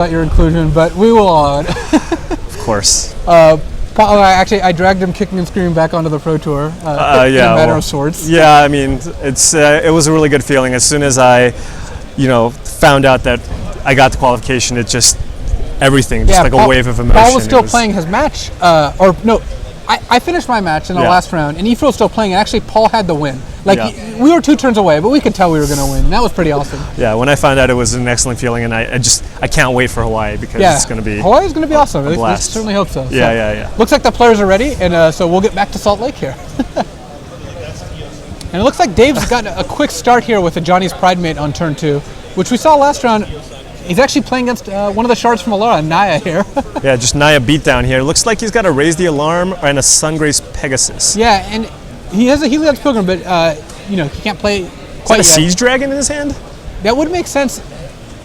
about your inclusion, but we will allow it. Of course. Actually, I dragged him kicking and screaming back onto the Pro Tour in a matter of sorts. Yeah, I mean, it was a really good feeling. As soon as I, found out that I got the qualification, it just, everything, just like a wave of emotion. Paul was still playing his match, I finished my match in the last round, and Ifro was still playing, and actually Paul had the win. We were 2 turns away, but we could tell we were going to win. That was pretty awesome. Yeah, when I found out, it was an excellent feeling, and I can't wait for Hawaii because it's going to be Hawaii's going to be awesome. I certainly hope so. Yeah. Looks like the players are ready, and so we'll get back to Salt Lake here. And it looks like Dave's got a quick start here with a Johnny's Pride mate on turn 2, which we saw last round. He's actually playing against one of the shards from Alara, Naya here. Yeah, just Naya beatdown here. Looks like he's got a Raise the Alarm and a Sungrace Pegasus. Yeah, and he has a Heliod's Pilgrim, but he can't play quite yet. Is that a Siege Dragon in his hand? That would make sense.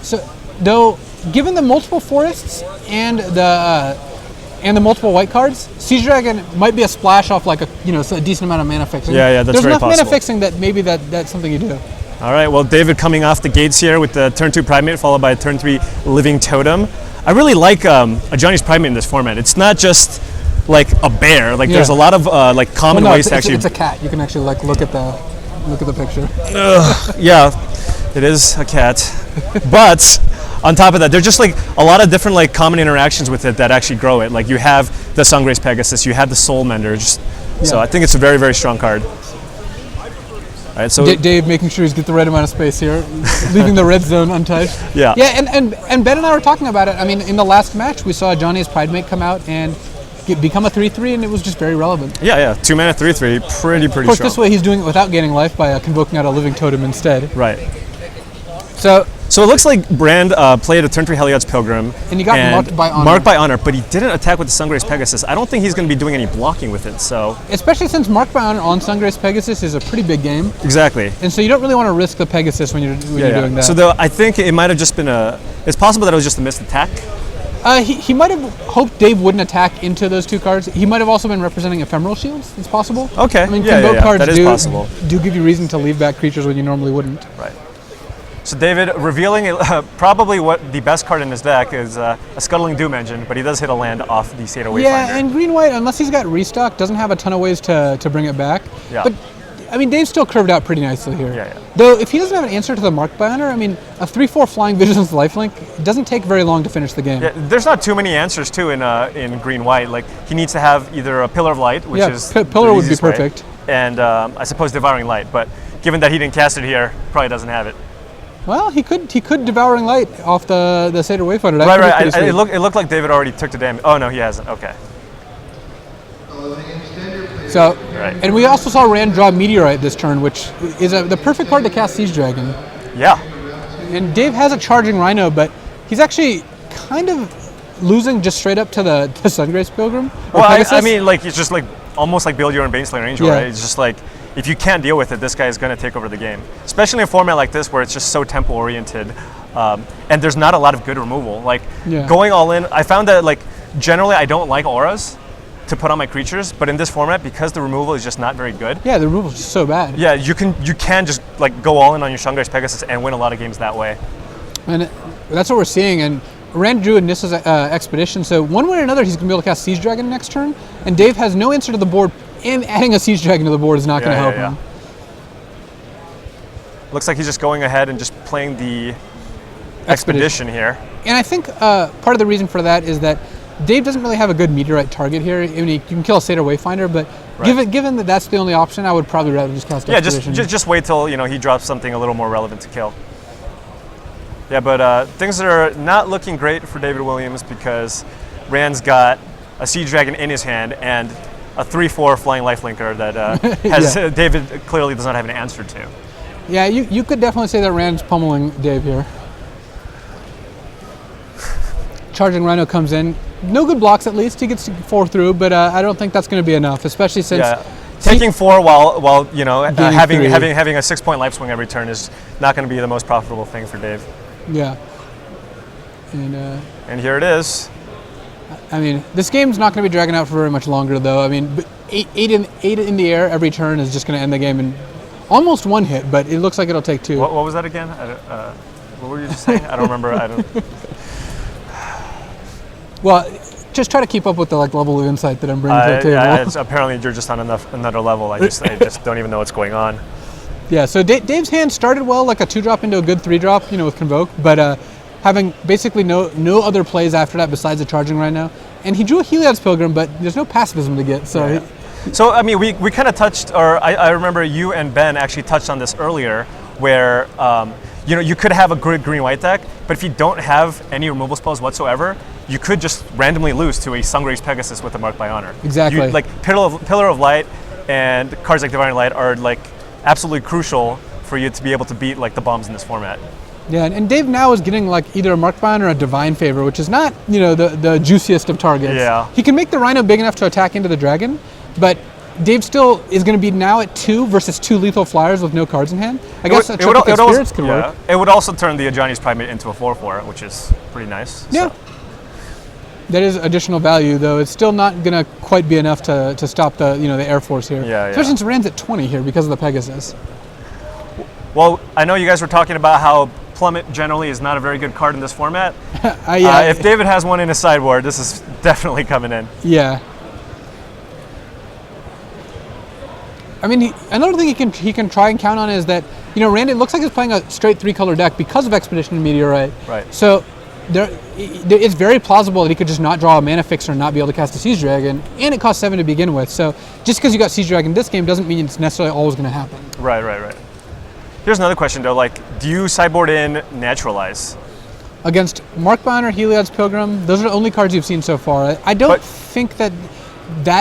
So, though, given the multiple forests and the multiple white cards, Siege Dragon might be a splash off like a decent amount of mana fixing. Yeah, that's There's very enough possible. mana fixing that maybe that's something you do. All right, well, David coming off the gates here with the turn 2 Primate followed by a turn 3 Living Totem. I really like a Johnny's Primate in this format. It's not just like a bear. There's a lot of common ways to actually. It's a cat. You can actually look at the picture. Yeah, it is a cat. But on top of that, there's just a lot of different common interactions with it that actually grow it. You have the Sungrace Pegasus, you have the Soul Mender. So I think it's a very, very strong card. All right, so Dave making sure he's get the right amount of space here, leaving the red zone untouched. Yeah, and Ben and I were talking about it. I mean, in the last match, we saw Johnny's Pride Mate come out and become a 3/3, and it was just very relevant. Yeah, 2 mana 3/3, pretty Of course, strong. this way he's doing it without gaining life by convoking out a Living Totem instead. Right. So it looks like Brand played a turn 3 Heliod's Pilgrim. And he got marked by Honor. Marked by Honor, but he didn't attack with the Sungrace Pegasus. I don't think he's going to be doing any blocking with it, so. Especially since marked by Honor on Sungrace Pegasus is a pretty big game. Exactly. And so you don't really want to risk the Pegasus when you're doing that. So I think it might have just been it's possible that it was just a missed attack. He might have hoped Dave wouldn't attack into those 2 cards. He might have also been representing Ephemeral Shields. It's possible. Okay. I mean, convoke cards that is possible. do give you reason to leave back creatures when you normally wouldn't. Right. So David revealing probably what the best card in his deck is a Scuttling Doom Engine, but he does hit a land off the Seder Wayfinder. Yeah, and green-white, unless he's got restock, doesn't have a ton of ways to bring it back. Yeah. But, I mean, Dave's still curved out pretty nicely here. Yeah. Though, if he doesn't have an answer to the Marked by Honor, I mean, a 3/4 Flying Visions lifelink doesn't take very long to finish the game. Yeah, there's not too many answers, too, in green-white. He needs to have either a Pillar of Light, which is Pillar would be perfect. And I suppose Devouring Light, but given that he didn't cast it here, probably doesn't have it. Well, he could Devouring Light off the Seder Wayfinder. Right. It looked like David already took the damage. Oh, no, he hasn't. Okay. So, and we also saw Rand draw Meteorite this turn, which is the perfect card to cast Siege Dragon. Yeah. And Dave has a Charging Rhino, but he's actually kind of losing just straight up to the Sungrace Pilgrim. Well, I mean, it's just almost like Build Your Own Baneslayer Angel, right? It's just if you can't deal with it, this guy is going to take over the game. Especially in a format like this where it's just so tempo oriented, and there's not a lot of good removal. Going all in, I found that generally I don't like auras to put on my creatures, but in this format, because the removal is just not very good. Yeah, the removal is just so bad. Yeah, you can just go all in on your Sungrace Pegasus and win a lot of games that way. And that's what we're seeing. And Rand drew in Nissa's Expedition, so one way or another he's going to be able to cast Siege Dragon next turn, and Dave has no answer to the board, and adding a Siege Dragon to the board is not going to help him. Looks like he's just going ahead and just playing the Expedition here. And I think part of the reason for that is that Dave doesn't really have a good Meteorite target here. I mean, you can kill a Seder Wayfinder, but given that that's the only option, I would probably rather just cast Expedition. Just wait till he drops something a little more relevant to kill. Yeah, but things are not looking great for David Williams because Rand's got a Siege Dragon in his hand and a 3/4 Flying Lifelinker that David clearly does not have an answer to. Yeah, you could definitely say that Rand's pummeling Dave here. Charging Rhino comes in. No good blocks, at least. He gets 4 through, but I don't think that's going to be enough, especially since taking 4 while having a 6-point life swing every turn is not going to be the most profitable thing for Dave. Yeah. And here it is. I mean, this game's not going to be dragging out for very much longer, though. I mean, eight in the air every turn is just going to end the game in almost 1 hit, but it looks like it'll take 2. What was that again? What were you just saying? I don't remember. Well, just try to keep up with the level of insight that I'm bringing to the table. Apparently, you're just on another level. I just don't even know what's going on. Yeah, so Dave's hand started well, like a 2-drop into a good 3-drop, with Convoke, but having basically no other plays after that besides the charging right now. And he drew a Heliod's Pilgrim, but there's no pacifism to get, so... Yeah. So, I mean, we kind of touched, or I remember you and Ben actually touched on this earlier, where, you could have a good green-white deck, but if you don't have any removal spells whatsoever, you could just randomly lose to a Sungreaves Pegasus with a Mark by Honor. Exactly. Pillar of Light and cards like Divine Light are, absolutely crucial for you to be able to beat, the bombs in this format. Yeah, and Dave now is getting either a Mark by Honor or a Divine Favor, which is not, the juiciest of targets. Yeah. He can make the Rhino big enough to attack into the Dragon, but Dave still is going to be now at 2 versus 2 lethal flyers with no cards in hand. I guess a Triplicate Spirits could work. It would also turn the Ajani's Primate into a 4/4, which is pretty nice. Yeah. So. That is additional value, though. It's still not going to quite be enough to stop the the Air Force here. Yeah, especially since Rand's at 20 here because of the Pegasus. Well, I know you guys were talking about how Plummet generally is not a very good card in this format. If David has one in his sideboard, this is definitely coming in. Yeah. I mean, another thing he can try and count on is that Rand, it looks like he's playing a straight 3-color deck because of Expedition and Meteorite. Right. So it's very plausible that he could just not draw a mana fixer and not be able to cast a Siege Dragon, and it costs 7 to begin with. So just because you got Siege Dragon this game doesn't mean it's necessarily always going to happen. Right. Here's another question though. Do you sideboard in Naturalize? Against Mark by Honor, Heliod's Pilgrim, those are the only cards you've seen so far. I don't think that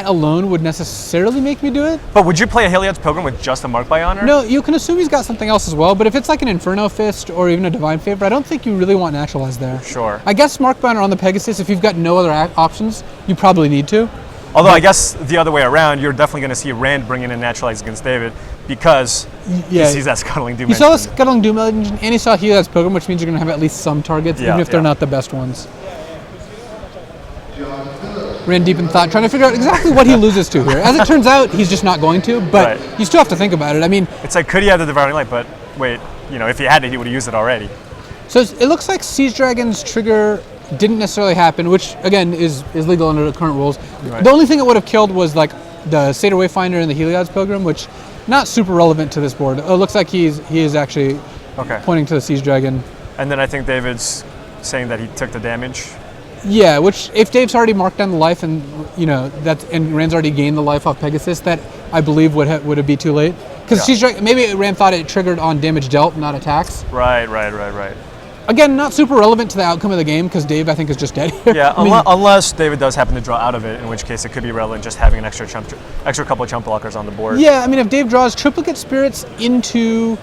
alone would necessarily make me do it. But would you play a Heliod's Pilgrim with just a Mark by Honor? No, you can assume he's got something else as well, but if it's like an Inferno Fist or even a Divine Favor, I don't think you really want Naturalize there. Sure. I guess Mark by Honor on the Pegasus, if you've got no other options, you probably need to. Although I guess the other way around, you're definitely going to see Rand bringing in Naturalize against David because he sees that Scuttling Doom Engine. You saw the Scuttling Doom Engine, and he saw Heliod's Pilgrim, which means you're going to have at least some targets, even if they're not the best ones. Ran deep in thought, trying to figure out exactly what he loses to here. As it turns out, he's just not going to, but you still have to think about it. I mean, it's could he have the Devouring Light? But wait, if he had it, he would have used it already. So it looks like Siege Dragon's trigger didn't necessarily happen, which again is legal under the current rules. Right. The only thing it would have killed was the Seder Wayfinder and the Heliod's Pilgrim, which not super relevant to this board. It looks like he is actually pointing to the Siege Dragon. And then I think David's saying that he took the damage. Yeah, which if Dave's already marked down the life and and Rand's already gained the life off Pegasus, that I believe would it be too late? Because maybe Rand thought it triggered on damage dealt, not attacks. Right. Again, not super relevant to the outcome of the game because Dave, I think, is just dead here. Yeah, unless David does happen to draw out of it, in which case it could be relevant just having an extra couple of chump blockers on the board. Yeah, I mean, if Dave draws Triplicate Spirits into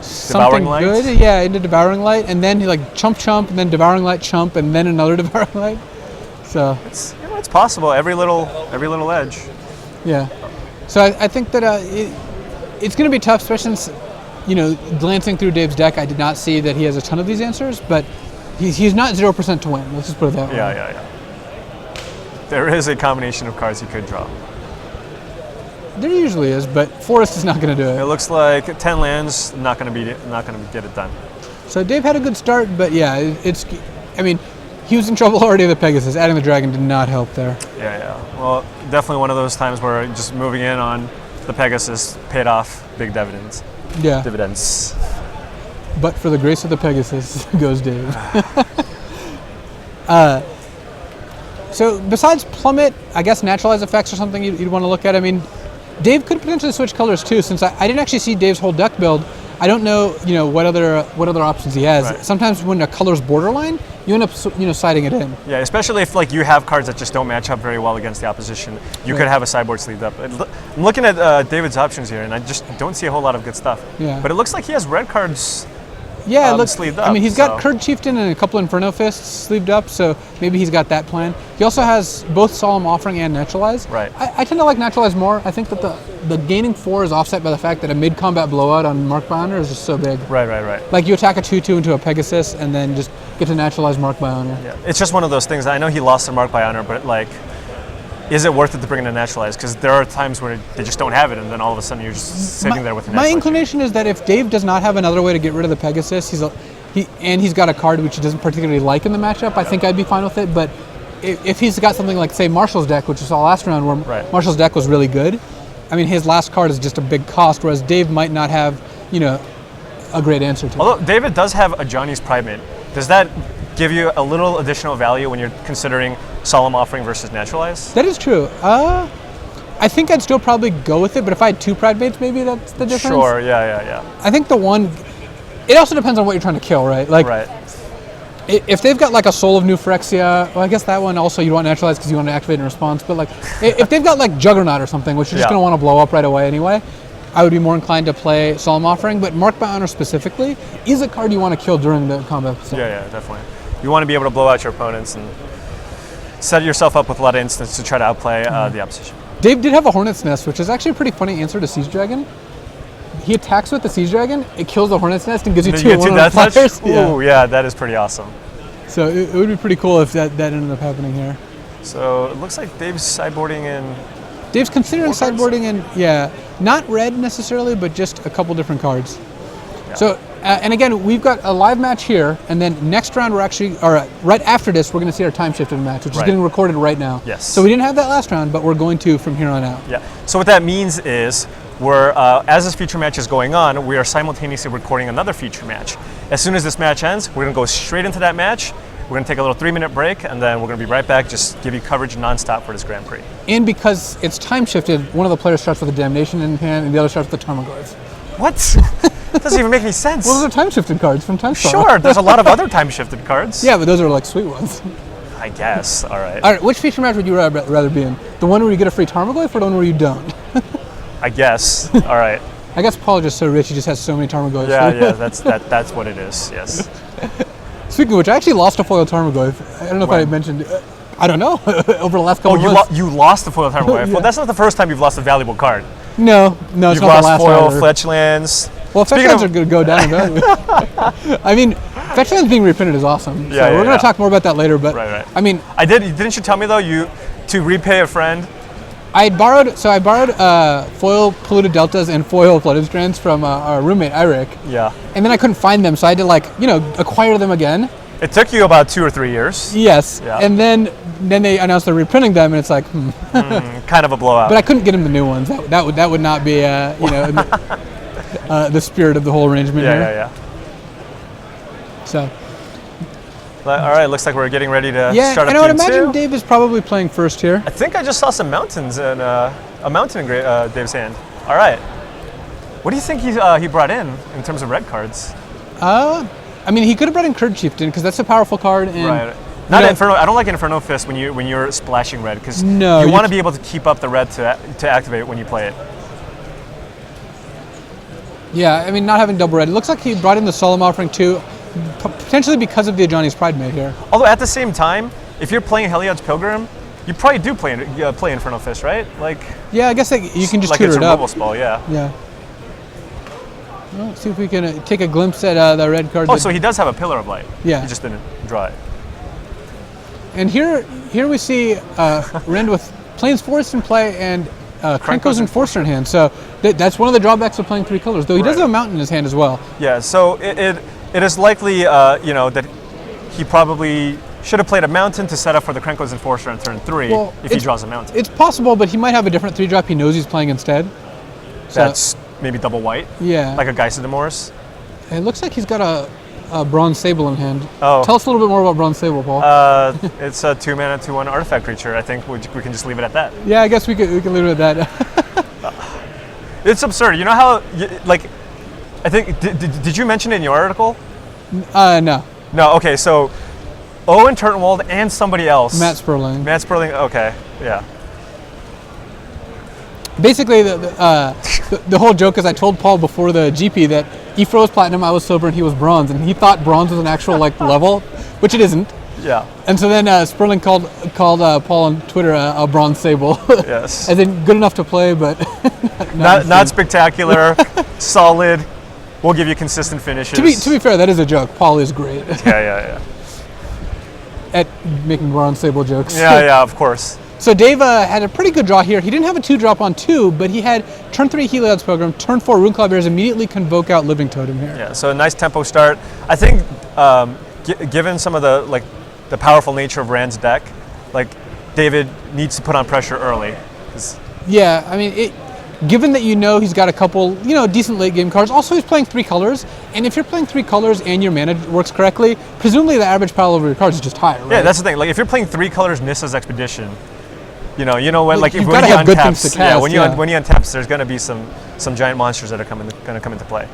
something Devouring good, into Devouring Light, and then he chump, and then Devouring Light chump, and then another Devouring Light. So it's possible. Every little edge. Yeah. So I think that it's going to be tough, especially since glancing through Dave's deck, I did not see that he has a ton of these answers, but he's not 0% to win. Let's just put it that way. Yeah. There is a combination of cards he could draw. There usually is, but Forest is not going to do it. It looks like 10 lands not going to get it done. So Dave had a good start, but yeah, he was in trouble already with the Pegasus. Adding the Dragon did not help there. Yeah. Well, definitely one of those times where just moving in on the Pegasus paid off big dividends. Yeah. Dividends. But for the grace of the Pegasus goes Dave. So besides Plummet, I guess Naturalize effects or something you'd want to look at. I mean, Dave could potentially switch colors too, since I didn't actually see Dave's whole deck build. I don't know, what other options he has. Right. Sometimes when a color's borderline, you end up, siding it in. Yeah, especially if you have cards that just don't match up very well against the opposition. You could have a sideboard sleeved up. I'm looking at David's options here, and I just don't see a whole lot of good stuff. Yeah. But it looks like he has red cards. Yeah, it looks sleeved up. I mean, he's got Kurd Chieftain and a couple Inferno Fists sleeved up, so maybe he's got that plan. He also has both Solemn Offering and Naturalize. Right. I tend to like Naturalize more. I think that the gaining 4 is offset by the fact that a mid-combat blowout on Mark by Honor is just so big. Right. You attack a 2/2 into a Pegasus and then just get to Naturalize Mark by Honor. Yeah, it's just one of those things. I know he lost to Mark by Honor, but is it worth it to bring in a Naturalize? Because there are times where they just don't have it, and then all of a sudden you're just sitting there with a Naturalize. My inclination is that if Dave does not have another way to get rid of the Pegasus, he's got a card which he doesn't particularly like in the matchup, I think I'd be fine with it. But if he's got something like, say, Marshall's deck, which we saw last round, where Right. Marshall's deck was really good, I mean, his last card is just a big cost, whereas Dave might not have, a great answer to it. Although David does have a Johnny's Primate, does that give you a little additional value when you're considering Solemn Offering versus Naturalize? That is true. I think I'd still probably go with it, but if I had 2 Primates, maybe that's the difference. Sure, yeah. I think the one, it also depends on what you're trying to kill, right? Like, Right. if they've got like a Soul of New Phyrexia, well, I guess that one also you want to naturalize because you want to activate in response. But like, if they've got like Juggernaut or something, which you're just Yeah. going to want to blow up right away anyway, I would be more inclined to play Solemn Offering. But Mark by Honor specifically is a card you want to kill during the combat. Yeah, definitely. You want to be able to blow out your opponents and set yourself up with a lot of instants to try to outplay the opposition. Dave did have a Hornet's Nest, which is actually a pretty funny answer to Siege Dragon. He attacks with the Siege Dragon, it kills the Hornet's Nest and gives you 2 You get 2 death touch? flyers. Ooh, yeah, that is pretty awesome. So it would be pretty cool if that ended up happening here. So it looks like Dave's sideboarding in. Dave's considering 4 cards? sideboarding in, not red necessarily, but just a couple different cards. Yeah. So, and again, we've got a live match here, and then next round right after this, we're going to see our time shifted match, which is Right. getting recorded right now. Yes. So we didn't have that last round, but we're going to from here on out. Yeah. So what that means is we're, as this feature match is going on, we are simultaneously recording another feature match. As soon as this match ends, we're going to go straight into that match. We're going to take a little 3-minute break, and then we're going to be right back, just give you coverage nonstop for this Grand Prix. And because it's time shifted, one of the players starts with a Damnation in hand, and the other starts with the Tarmogoyf. What? That doesn't even make any sense. Well, those are time shifted cards from Time Storm. Sure, there's a lot of other time-shifted cards. Yeah, but those are like sweet ones. I guess, all right. All right, which feature match would you rather be in? The one where you get a free Tarmogoyf or the one where you don't? I guess, all right. I guess Paul is just so rich, he just has so many Tarmogoyfs. Yeah, that's what it is, yes. Speaking of which, I actually lost a foil Tarmogoyf. I don't know if I mentioned. I don't know. Over the last couple of months. You lost the foil Tarmogoyf. Yeah. Well, that's not the first time you've lost a valuable card. No, it's You've not the lost last foil, either. fetch lands. Well, fetch Speaking lands of- are going to go down in value. I mean, fetch lands being reprinted is awesome. So Yeah, we're going yeah. to talk more about that later. But Right. I mean, Didn't you tell me though, to repay a friend? I borrowed foil polluted deltas and foil flooded strands from our roommate Eric, Yeah. and then I couldn't find them, so I had to acquire them again. It took you about 2 or 3 years. Yes, Yeah. and then they announced they're reprinting them, and it's like, Kind of a blowout. But I couldn't get them the new ones. That would not be the spirit of the whole arrangement here. yeah. So All right, looks like we're getting ready to yeah, start up and I would game imagine 2. Dave is probably playing first here. I think I just saw some mountains and a mountain in Dave's hand. All right. What do you think he brought in terms of red cards? I mean, he could have brought in Curd Chieftain because that's a powerful card. And, Right. Not Inferno. I don't like Inferno Fist when you're splashing red because No, you you want to be able to keep up the red to activate when you play it. Yeah, I mean, not having double red. It looks like he brought in the Solemn Offering too, potentially because of the Ajani's Pride mate here. Although at the same time, if you're playing Heliod's Pilgrim, you probably do play Inferno Fist, right? Like Yeah, I guess you can just like tutor it's it a up. removal spell, yeah. Yeah. Well, let's see if we can take a glimpse at the red card. Oh, so he does have a Pillar of Light. Yeah. He just didn't draw it. And here we see Rend with Plains Forest in play and Krenko's Enforcer in hand. So that's one of the drawbacks of playing 3 colors, though he does Right. have a mountain in his hand as well. Yeah, so it is likely, that he probably should have played a mountain to set up for the Krenko's Enforcer on turn 3 Well, if he draws a mountain. It's possible, but he might have a different 3-drop he knows he's playing instead. So, That's maybe double white, yeah. like a Geisademor's. It looks like he's got a Bronze Sable in hand. Oh. Tell us a little bit more about Bronze Sable, Paul. It's a 2-mana, 2/1 artifact creature. I think we can just leave it at that. Yeah, I guess we can leave it at that. It's absurd. You know how, I think, did you mention it in your article? No. No, okay, so Owen Turtenwald and somebody else. Matt Sperling. Matt Sperling, okay, yeah. Basically, the whole joke is I told Paul before the GP that Ifro was platinum, I was silver, and he was bronze, and he thought bronze was an actual level, which it isn't. Yeah, And so then Sperling called Paul on Twitter a Bronze Sable. yes. As in good enough to play, but Not spectacular, solid. We'll give you consistent finishes. to be fair, that is a joke. Paul is great Yeah. at making Bronze Sable jokes. Yeah, of course. So Dave had a pretty good draw here. He didn't have a 2-drop on 2, but he had turn 3 Heliod's Pilgrim, turn 4 Runeclaw Bears, immediately Convoke out Living Totem here. Yeah, so a nice tempo start. I think given some of the powerful nature of Rand's deck, like David needs to put on pressure early. 'Cause Yeah, I mean, given that he's got a couple, decent late game cards. Also, he's playing 3 colors, and if you're playing 3 colors and your mana works correctly, presumably the average pile over your cards is just higher, right? Yeah, that's the thing. Like if you're playing 3 colors Nissa's Expedition, when like you've when gotta he have good things to untaps, cast, when he untaps, there's gonna be some giant monsters that are going to come into play.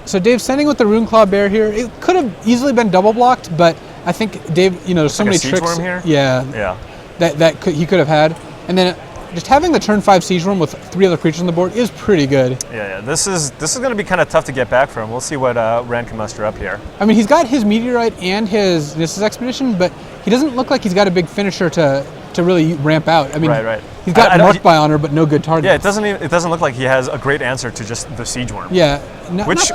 So Dave's sending with the Runeclaw Bear here. It could have easily been double blocked, but I think Dave, there's so like many a siege tricks. worm here? Yeah. He could have had, and then just having the turn 5 siege worm with 3 other creatures on the board is pretty good. Yeah. This is going to be kind of tough to get back from. We'll see what Rand can muster up here. I mean, he's got his Meteorite and his Nissa's Expedition, but he doesn't look like he's got a big finisher to really ramp out. I mean, right. He's got Marked by Honor, but no good target. Yeah, it doesn't look like he has a great answer to just the siege worm. Yeah. Which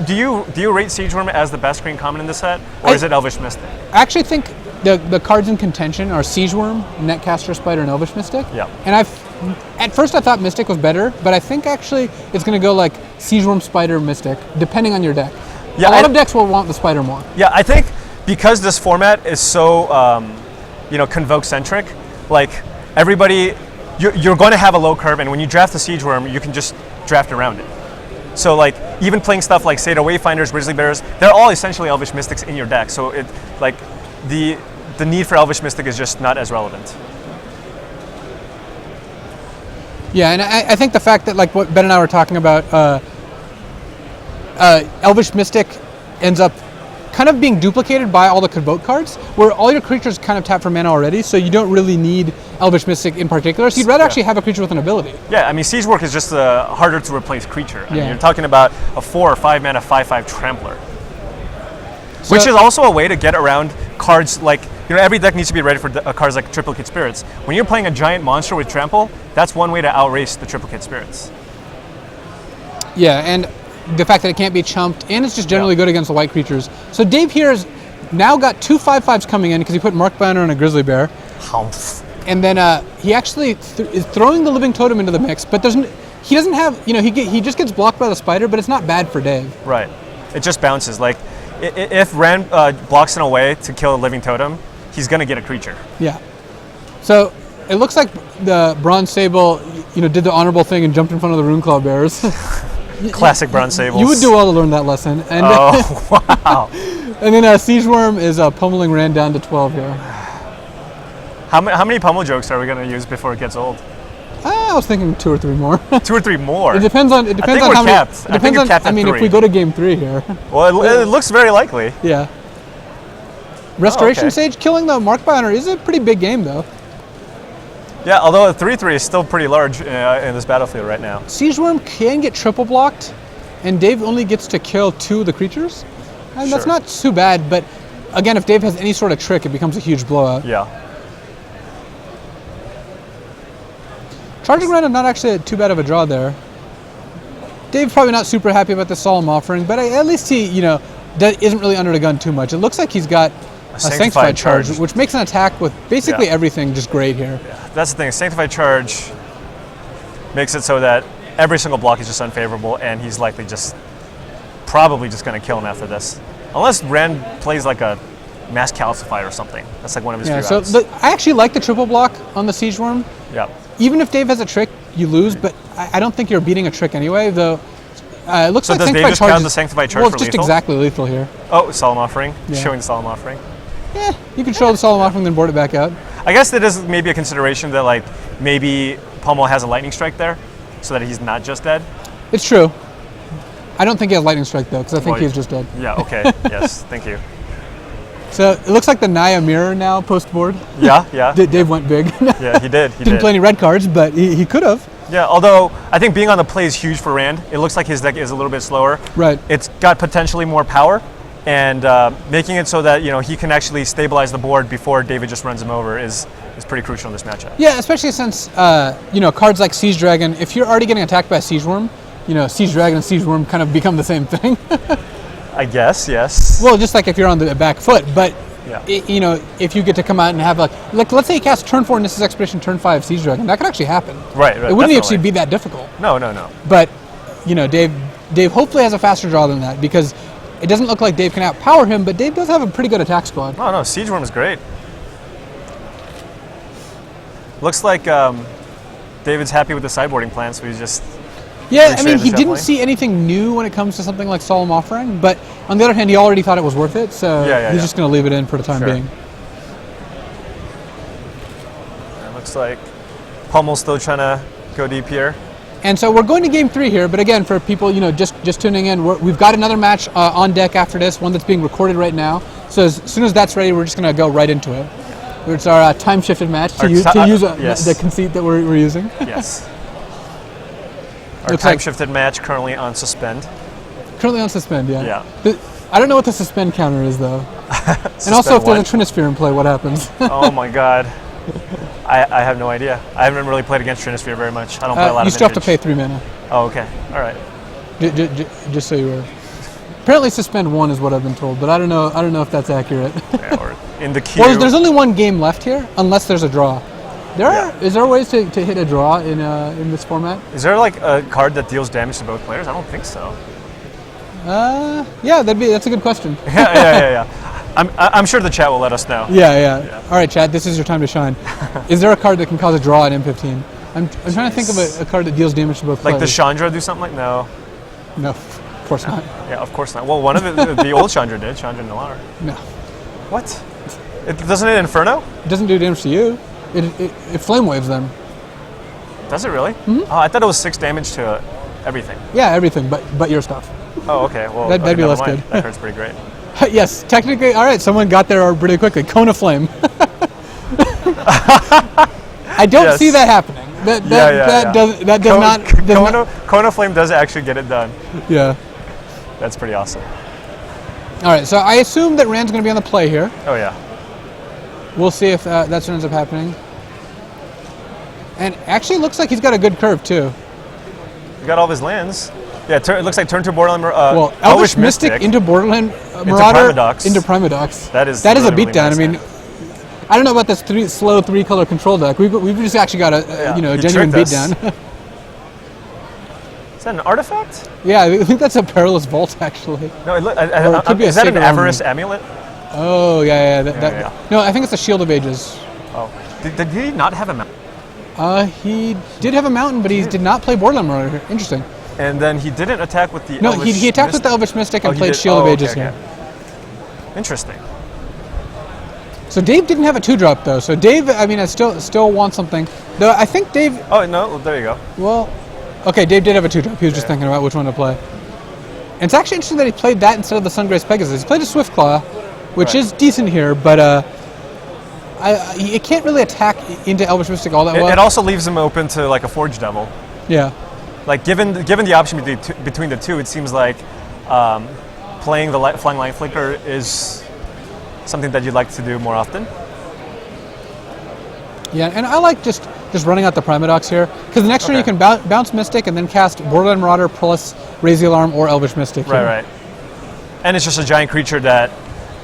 do you rate siege worm as the best green common in this set, or is it Elvish Mystic? I actually think the cards in contention are Siege Worm, Netcaster Spider, and Elvish Mystic. Yeah. And at first I thought Mystic was better, but I think actually it's going to go like Siege Worm, Spider, Mystic, depending on your deck. Yeah, a lot of decks will want the Spider more. Yeah, I think because this format is so Convoke centric, like everybody, you're going to have a low curve, and when you draft the Siege Worm, you can just draft around it. So like even playing stuff like Sado Wayfinders, Grizzly Bears, they're all essentially Elvish Mystics in your deck. So it like the need for Elvish Mystic is just not as relevant. Yeah, and I think the fact that like what Ben and I were talking about, Elvish Mystic ends up kind of being duplicated by all the Convoke cards, where all your creatures kind of tap for mana already, so you don't really need Elvish Mystic in particular. So you'd rather actually have a creature with an ability. Yeah, I mean, Siege Work is just a harder to replace creature. I mean, you're talking about a 4 or 5 mana 5/5 Trampler, which is also a way to get around cards like, every deck needs to be ready for cards like Triplicate Spirits. When you're playing a giant monster with Trample, that's one way to outrace the Triplicate Spirits. Yeah, and the fact that it can't be chumped, and it's just generally good against the white creatures. So Dave here has now got 2 5/5s coming in because he put Mark Banner and a Grizzly Bear. Humph. And then he actually is throwing the Living Totem into the mix, but he doesn't have, he just gets blocked by the Spider, but it's not bad for Dave. Right. It just bounces. Like, if Rand blocks in a way to kill a Living Totem, he's going to get a creature. Yeah. So it looks like the Bronze Sable, did the honorable thing and jumped in front of the Runeclaw Bears. Classic Bronze Sables. You would do well to learn that lesson. And, wow. And then Siege Worm is pummeling Rand down to 12 here. How many pummel jokes are we going to use before it gets old? I was thinking 2 or 3 more. 2 or 3 more? It depends on how many. It depends on, capped at 3. if we go to game 3 here. Well, it looks very likely. Yeah. Restoration Sage killing the Mark by Honor is a pretty big game, though. Yeah, although a 3/3 is still pretty large in this battlefield right now. Siege Worm can get triple blocked, and Dave only gets to kill 2 of the creatures. And that's not too bad, but again, if Dave has any sort of trick, it becomes a huge blowout. Yeah. Charging Random, not actually too bad of a draw there. Dave's probably not super happy about the Solemn Offering, but at least he, isn't really under the gun too much. It looks like he's got a Sanctified Charge, which makes an attack with basically everything just great here. Yeah. That's the thing. Sanctified Charge makes it so that every single block is just unfavorable, and he's likely probably just going to kill him after this. Unless Rand plays like a Mass Calcify or something. That's like one of his few outs. I actually like the triple block on the Siege Worm. Yeah. Even if Dave has a trick, you lose, but I don't think you're beating a trick anyway, though. It looks like does Dave just count the Sanctified Charge for it's just lethal? exactly lethal here. Oh, Solemn Offering. Showing the Solemn Offering. Yeah, you can show the Solemn Offering, then board it back out. I guess that is maybe a consideration that, like, maybe Pummel has a Lightning Strike there, so that he's not just dead. It's true. I don't think he has Lightning Strike, though, because I think he's just dead. Yeah, okay. Yes, thank you. So it looks like the Naya Mirror now post-board. Yeah. Dave went big. Yeah, he did. Didn't play any red cards, but he could have. Yeah, although I think being on the play is huge for Rand. It looks like his deck is a little bit slower. Right. It's got potentially more power, and making it so that he can actually stabilize the board before David just runs him over is pretty crucial in this matchup. Yeah, especially since cards like Siege Dragon. If you're already getting attacked by a Siege Worm, Siege Dragon and Siege Worm kind of become the same thing. I guess, yes. Well, just like if you're on the back foot, but yeah. If you get to come out and have like let's say you cast turn 4 Nissa's Expedition, turn 5 Siege Dragon, that could actually happen. Right. It wouldn't actually be that difficult. No. But Dave hopefully has a faster draw than that, because it doesn't look like Dave can outpower him, but Dave does have a pretty good attack squad. Oh no, Siege Worm is great. Looks like David's happy with the sideboarding plan, so he's just. Yeah, I mean, he didn't see anything new when it comes to something like Solemn Offering, but on the other hand, he already thought it was worth it, so he's just going to leave it in for the time being. It looks like Pummel's still trying to go deep here. And so we're going to game 3 here, but again, for people just tuning in, we've got another match on deck after this, one that's being recorded right now. So as soon as that's ready, we're just going to go right into it. It's our time-shifted match to use the conceit that we're using. Yes. Our time-shifted match currently on suspend. Currently on suspend, yeah. Yeah. I don't know what the suspend counter is, though. And also, if there's a Trinisphere in play, what happens? Oh my god. I have no idea. I haven't really played against Trinisphere very much. I don't play a lot of You still have to pay 3 mana. Oh, okay. All right. Just so you were. Apparently suspend 1 is what I've been told, but I don't know if that's accurate. Or in the queue. Well, there's only 1 game left here, unless there's a draw. Is there ways to hit a draw in this format? Is there like a card that deals damage to both players? I don't think so. Yeah, that's a good question. Yeah. I'm sure the chat will let us know. Yeah. All right, chat, this is your time to shine. Is there a card that can cause a draw in M15? I'm trying to think of a card that deals damage to both players. Like the Chandra do something like no. No, of course not. Yeah, of course not. Well, one of the old Chandra did, Chandra Nalar. No. What? Doesn't it Inferno? It doesn't do damage to you. It flame waves them. Does it really? Mm-hmm. Oh, I thought it was 6 damage to everything. Yeah, everything, but your stuff. Oh, okay. Well, that'd be less good. That card's pretty great. Yes, technically. All right, someone got there really quickly. Cone of Flame. I don't see that happening. That does not. Cone of Flame does actually get it done. Yeah. That's pretty awesome. All right, so I assume that Rand's going to be on the play here. Oh yeah. We'll see if that's what ends up happening. And actually, it looks like he's got a good curve too. He got all of his lands. Yeah, it looks like turn to Borderland. Elvish Mystic into Borderland Marauder into Primodox. That is a beatdown. Really nice. I mean, I don't know about this slow 3-color control deck. We've just actually got a genuine beatdown. Is that an artifact? Yeah, I think that's a Perilous Vault actually. No, is that an Avarice Amulet? Oh yeah. No, I think it's a Shield of Ages. Oh, did he not have a mountain? He did have a mountain, but he did not play Borderland Marauder. Interesting. And then he didn't attack with the. No, he attacked with the Elvish Mystic and played Shield of Ages here. Interesting. So Dave didn't have a 2-drop though. So Dave, I mean, I still want something. Though I think Dave. Oh no! Well, there you go. Well, okay, Dave did have a 2-drop. He was just thinking about which one to play. And it's actually interesting that he played that instead of the Sungrace Pegasus. He played a Swiftclaw, which is decent here, but it can't really attack into Elvish Mystic all that well. It also leaves him open to like a Forge Devil. Yeah. Like given the option between the two, it seems like playing the Flying Line Flicker is something that you'd like to do more often. Yeah, and I like just running out the Primodox here, because the next turn you can bounce Mystic and then cast Borderland Marauder plus Raise the Alarm or Elvish Mystic. Right. And it's just a giant creature that,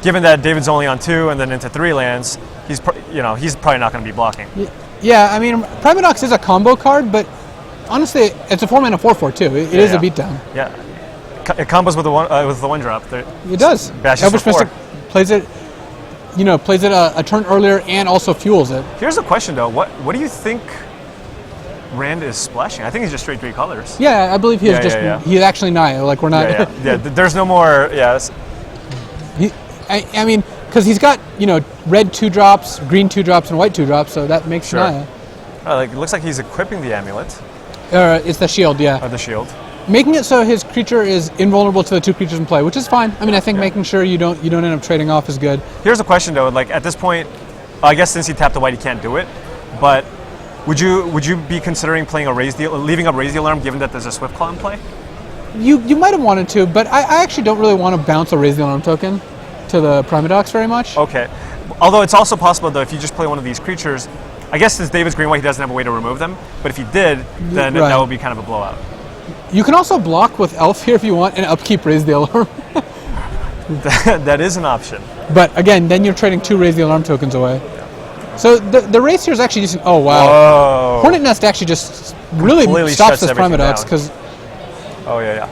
given that David's only on 2 and then into 3 lands, he's probably not going to be blocking. Yeah, I mean, Primodox is a combo card, but honestly, it's a 4-mana 4/4 too. It is a beatdown. Yeah, it combos with the 1-drop. It does. Elvish Mystic plays it. Plays it a turn earlier and also fuels it. Here's a question though: What do you think Rand is splashing? I think he's just straight 3 colors. Yeah, I believe he is he's actually Naya. Like we're not. Yeah. There's no more. Yes. I mean, because he's got red 2-drops, green 2-drops, and white 2-drops, so that makes Naya. It looks like he's equipping the amulet. It's the shield, yeah. The shield. Making it so his creature is invulnerable to the 2 creatures in play, which is fine. I mean, I think making sure you don't end up trading off is good. Here's a question though: like at this point, I guess since he tapped the white, he can't do it. But would you be considering playing leaving up Raise the Alarm, given that there's a Swiftclaw in play? You might have wanted to, but I actually don't really want to bounce a Raise the Alarm token to the Primodox very much. Okay. Although it's also possible though, if you just play one of these creatures, I guess since David's green white, he doesn't have a way to remove them. But if he did, then that would be kind of a blowout. You can also block with Elf here if you want and upkeep Raise the Alarm. That is an option. But again, then you're trading 2 Raise the Alarm tokens away. So the race here is actually decent. Oh wow! Whoa. Hornet Nest actually just really stops this Primodox because. Oh yeah.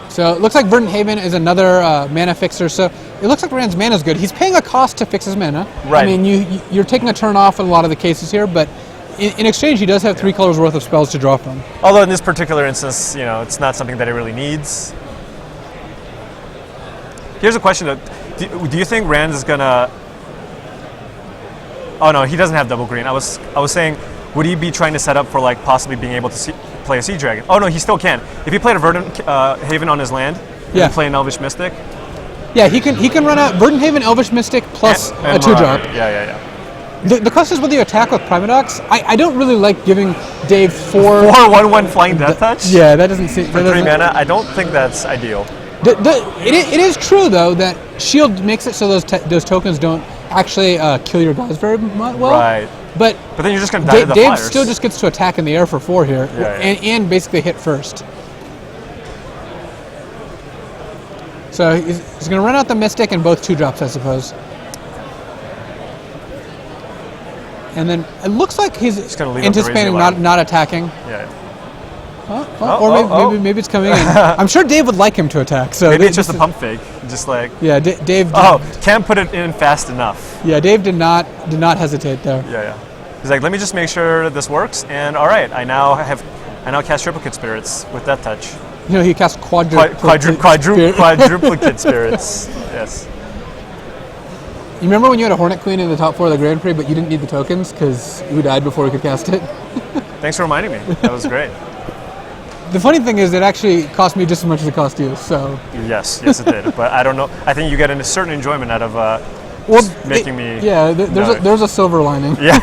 So it looks like Verdant Haven is another mana fixer. So it looks like Rand's mana is good. He's paying a cost to fix his mana. Right. I mean, you're taking a turn off in a lot of the cases here, but in exchange, he does have 3 colors worth of spells to draw from. Although in this particular instance, it's not something that he really needs. Here's a question though: do you think Rand is gonna? Oh no, he doesn't have double green. I was saying, would he be trying to set up for like possibly being able to play a Sea Dragon? Oh no, he still can. If he played a Verdant Haven on his land, and play an Elvish Mystic. Yeah, he can run out Verdant Haven, Elvish Mystic plus and a 2-drop. Yeah. The question is whether you attack with Primodox. I don't really like giving Dave 4 1/1 flying Death Touch. Yeah, that doesn't seem. For 3 mana, I don't think that's ideal. It is true though that Shield makes it so those tokens don't actually kill your guys very well. Right. But then you're just going to die to the Dave flyers. still just gets to attack in the air for 4 here, Yeah. and basically hit first. So he's going to run out the Mystic and both 2-drops, I suppose. And then it looks like he's gonna leave anticipating not attacking. Yeah. Maybe it's coming in. I'm sure Dave would like him to attack. So maybe it's just a pump fake, just like. Yeah, Dave. Can't put it in fast enough. Yeah, Dave did not hesitate there. Yeah. He's like, let me just make sure this works, and all right, I now cast Triplicate Spirits with Death Touch. He cast quadruplicate spirits. Yes. You remember when you had a Hornet Queen in the top 4 of the Grand Prix, but you didn't need the tokens because you died before you could cast it? Thanks for reminding me. That was great. The funny thing is, it actually cost me just as much as it cost you. So. Yes, it did. But I don't know. I think you get a certain enjoyment out of making me. Yeah, there's a silver lining. Yeah.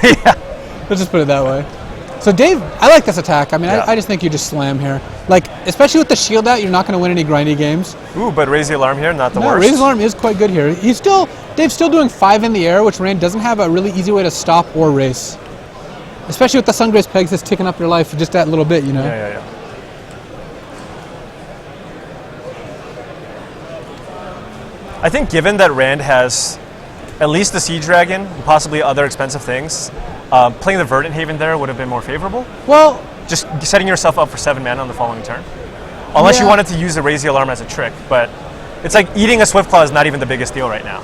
Let's just put it that way. So Dave, I like this attack. I mean, I just think you just slam here. Like, especially with the shield out, you're not going to win any grindy games. Ooh, but Raise the Alarm here, not the worst. Raise the Alarm is quite good here. Dave's still doing 5 in the air, which Rand doesn't have a really easy way to stop or race. Especially with the Sungrace Pegs that's ticking up your life just that little bit, Yeah. I think given that Rand has at least the Sea Dragon, and possibly other expensive things, playing the Verdant Haven there would have been more favorable. Well, just setting yourself up for 7 mana on the following turn. Unless you wanted to use the Raise the Alarm as a trick, but it's like eating a Swiftclaw is not even the biggest deal right now.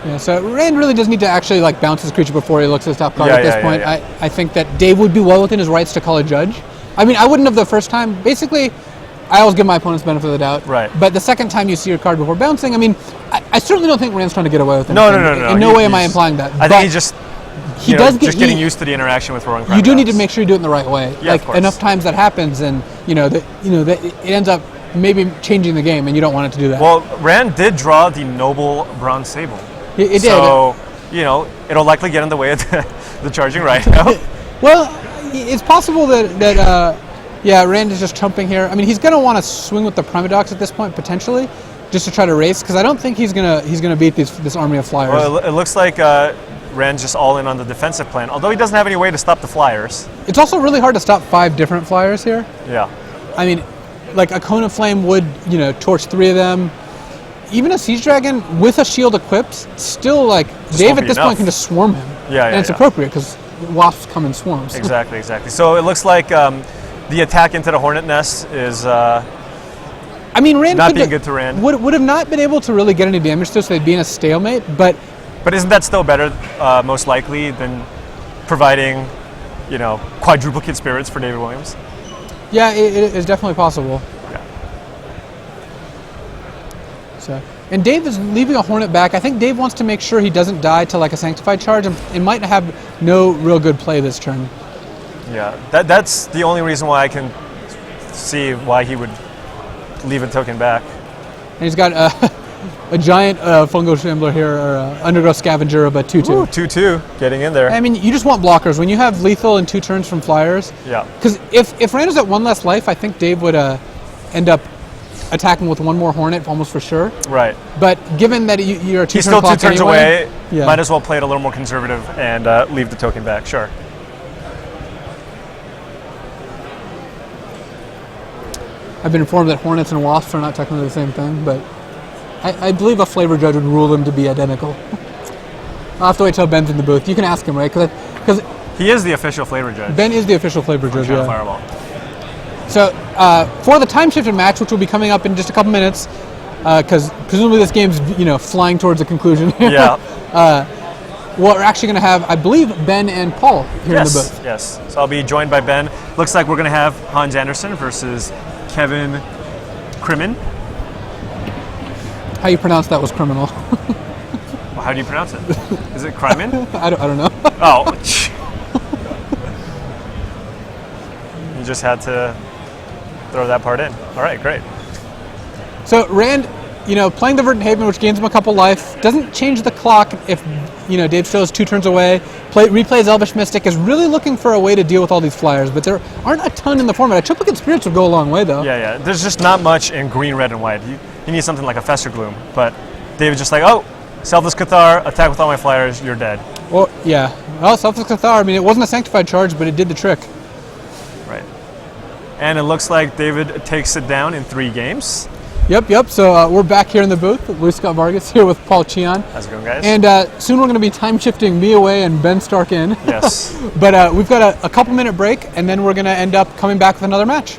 Yeah, so Rand really does need to actually bounce his creature before he looks at his top card at this point. Yeah. I think that Dave would be well within his rights to call a judge. I mean, I wouldn't have the first time. Basically, I always give my opponents benefit of the doubt. Right. But the second time you see your card before bouncing, I mean, I certainly don't think Rand's trying to get away with it. No. In no way am I implying that. I think he just getting used to the interaction with throwing. You do need to make sure you do it in the right way. Yeah, of course. Enough times that happens, and that it ends up maybe changing the game, and you don't want it to do that. Well, Rand did draw the Noble Bronze Sable. It did. So, it'll likely get in the way of the charging right now. Well, it's possible that Rand is just chumping here. I mean, he's going to want to swing with the Primodox at this point, potentially, just to try to race, because I don't think he's gonna beat this army of flyers. Well, it looks like Rand's just all in on the defensive plan, although he doesn't have any way to stop the flyers. It's also really hard to stop 5 different flyers here. Yeah. I mean, like a Cone of Flame would, torch 3 of them. Even a Siege Dragon with a shield equipped, still Dave at this point can just swarm him. And it's appropriate because wasps come in swarms. Exactly. So it looks like the attack into the Hornet Nest is Rand not being good to Rand. Would have not been able to really get any damage to, so they'd be in a stalemate, but isn't that still better, most likely, than providing, quadruplicate spirits for David Williams? Yeah, it is definitely possible. Yeah. So, and Dave is leaving a Hornet back. I think Dave wants to make sure he doesn't die to a Sanctified Charge, and might have no real good play this turn. Yeah, that's the only reason why I can see why he would leave a token back. And he's got a giant fungal shambler here, or undergrowth scavenger of a 2/2. Ooh, 2/2, getting in there. I mean, you just want blockers when you have lethal in 2 turns from flyers. Yeah. Because if Rand was at 1 less life, I think Dave would end up attacking with 1 more Hornet almost for sure. Right. But given that you're a 2 turn he's still 2 turns anyway, away, might as well play it a little more conservative and leave the token back. Sure. I've been informed that Hornets and Wasps are not technically the same thing, but I believe a flavor judge would rule them to be identical. I'll have to wait till Ben's in the booth. You can ask him, right? Because he is the official flavor judge. Ben is the official flavor judge, yeah. Fireball. So for the time shifted match, which will be coming up in just a couple minutes, because presumably this game's flying towards a conclusion. Yeah. Well, we're actually going to have, I believe, Ben and Paul here in the booth. Yes. So I'll be joined by Ben. Looks like we're going to have Hans Anderson versus Kevin Crimin. How you pronounce that was criminal. Well, how do you pronounce it? Is it Crimin? I don't know. Oh. You just had to throw that part in. All right, great. So Rand, playing the Verdant Haven, which gains him a couple life, doesn't change the clock if, Dave Stowe's 2 turns away. Replays Elvish Mystic, is really looking for a way to deal with all these flyers, but there aren't a ton in the format. A Triplicate Spirits would go a long way, though. Yeah. There's just not much in green, red, and white. You need something like a Fester Gloom, but David's just like, oh, Selfless Cathar, attack with all my flyers, you're dead. Well, yeah. Well, Selfless Cathar, it wasn't a Sanctified charge, but it did the trick. Right. And it looks like David takes it down in 3 games. Yep. So we're back here in the booth. Luis Scott Vargas here with Paul Cheon. How's it going, guys? And soon we're going to be time shifting me away and Ben Stark in. Yes. But we've got a couple minute break, and then we're going to end up coming back with another match.